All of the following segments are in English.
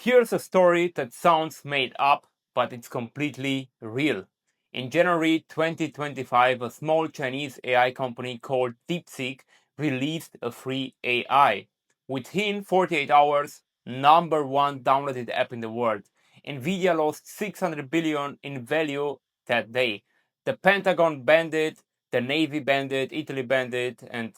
Here's a story that sounds made up, but it's completely real. In January 2025, a small Chinese AI company called DeepSeek released a free AI. Within 48 hours, #1 downloaded app in the world. Nvidia lost 600 billion in value that day. The Pentagon banned it, the Navy banned it, Italy banned it, and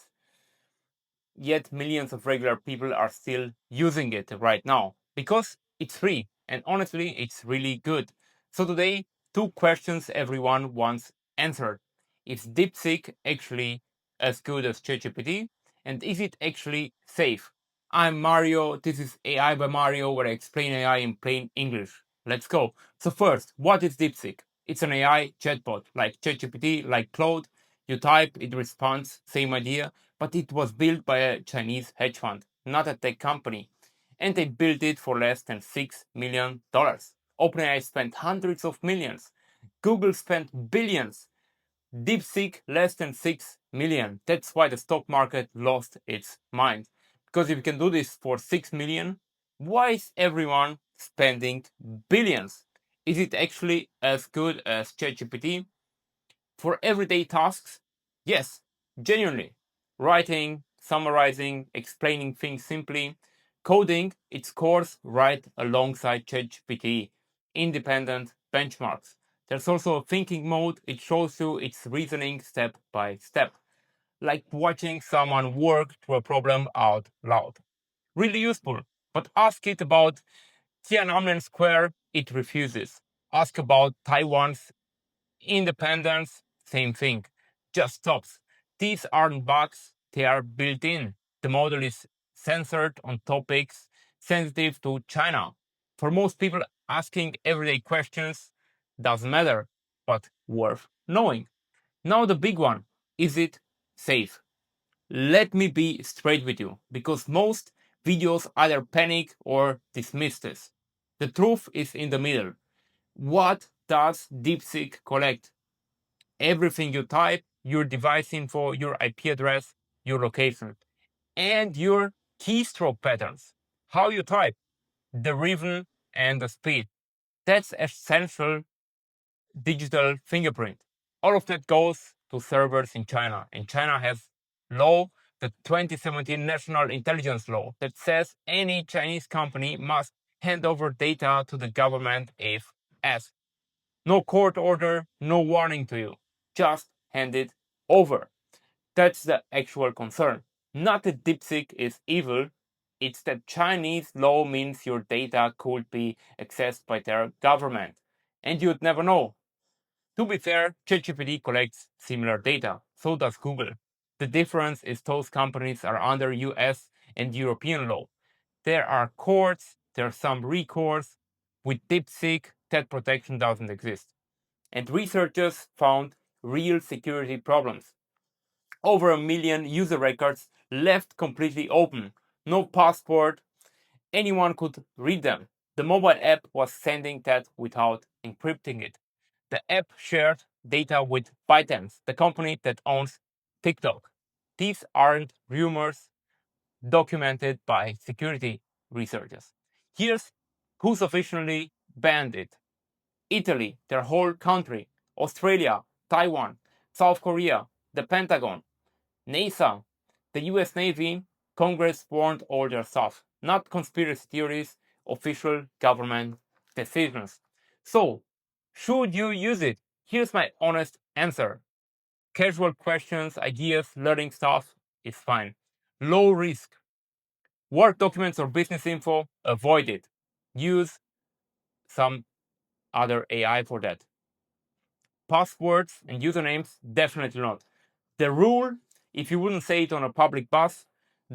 yet millions of regular people are still using it right now because it's free and honestly it's really good. So today, two questions everyone wants answered. Is DeepSeek actually as good as ChatGPT, and is it actually safe? I'm Mario, this is AI by Mario, where I explain AI in plain English. Let's go. So first, what is DeepSeek? It's an AI chatbot like ChatGPT, like Claude. You type, it responds, same idea, but it was built by a Chinese hedge fund, not a tech company. And they built it for less than $6 million. OpenAI spent hundreds of millions. Google spent billions. DeepSeek less than 6 million. That's why the stock market lost its mind. Because if you can do this for 6 million, why is everyone spending billions? Is it actually as good as ChatGPT? For everyday tasks, yes, genuinely. Writing, summarizing, explaining things simply. Coding, it scores right alongside ChatGPT. Independent benchmarks. There's also a thinking mode, it shows you its reasoning step by step. Like watching someone work through a problem out loud. Really useful. But ask it about Tiananmen Square, it refuses. Ask about Taiwan's independence, same thing, just stops. These aren't bugs, they are built in. The model is censored on topics sensitive to China. For most people, asking everyday questions doesn't matter, but worth knowing. Now the big one, is it safe? Let me be straight with you, because most videos either panic or dismiss this. The truth is in the middle. What does DeepSeek collect? Everything you type, your device info, your IP address, your location, and your keystroke patterns. How you type, the rhythm, and the speed. That's essential digital fingerprint. All of that goes to servers in China. And China has law, the 2017 National Intelligence Law, that says any Chinese company must hand over data to the government if asked. No court order, no warning to you. Just hand it over. That's the actual concern. Not that DeepSeek is evil, it's that Chinese law means your data could be accessed by their government. And you'd never know. To be fair, ChatGPT collects similar data, so does Google. The difference is those companies are under US and European law. There are courts, there's some recourse. With DeepSeek, that protection doesn't exist. And researchers found real security problems. Over 1 million user records left completely open. No password, anyone could read them. The mobile app was sending that without encrypting it. The app shared data with ByteDance, the company that owns TikTok. These aren't rumors, documented by security researchers. Here's who's officially banned it. Italy, their whole country, Australia, Taiwan, South Korea, the Pentagon, NASA, the US Navy. Congress warned all their stuff, not conspiracy theories, official government decisions. So, should you use it? Here's my honest answer. Casual questions, ideas, learning stuff is fine. Low risk. Work documents or business info, avoid it. Use some other AI for that. Passwords and usernames, definitely not. The rule, if you wouldn't say it on a public bus,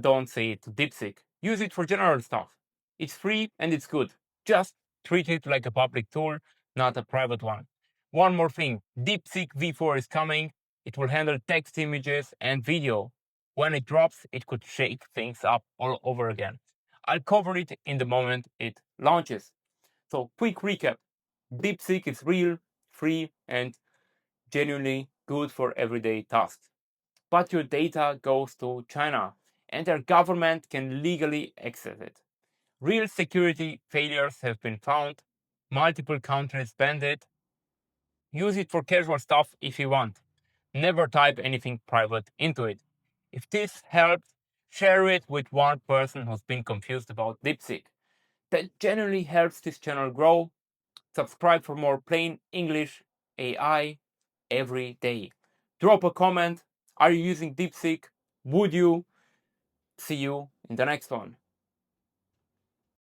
don't say it to DeepSeek. Use it for general stuff. It's free and it's good. Just treat it like a public tool, not a private one. One more thing, DeepSeek V4 is coming. It will handle text, images, and video. When it drops, it could shake things up all over again. I'll cover it in the moment it launches. So, quick recap. DeepSeek is real, free, and genuinely good for everyday tasks. But your data goes to China, and their government can legally access it. Real security failures have been found. Multiple countries banned it. Use it for casual stuff if you want. Never type anything private into it. If this helped, share it with one person who's been confused about DeepSeek. That generally helps this channel grow. Subscribe for more plain English AI every day. Drop a comment. Are you using DeepSeek? Would you? See you in the next one.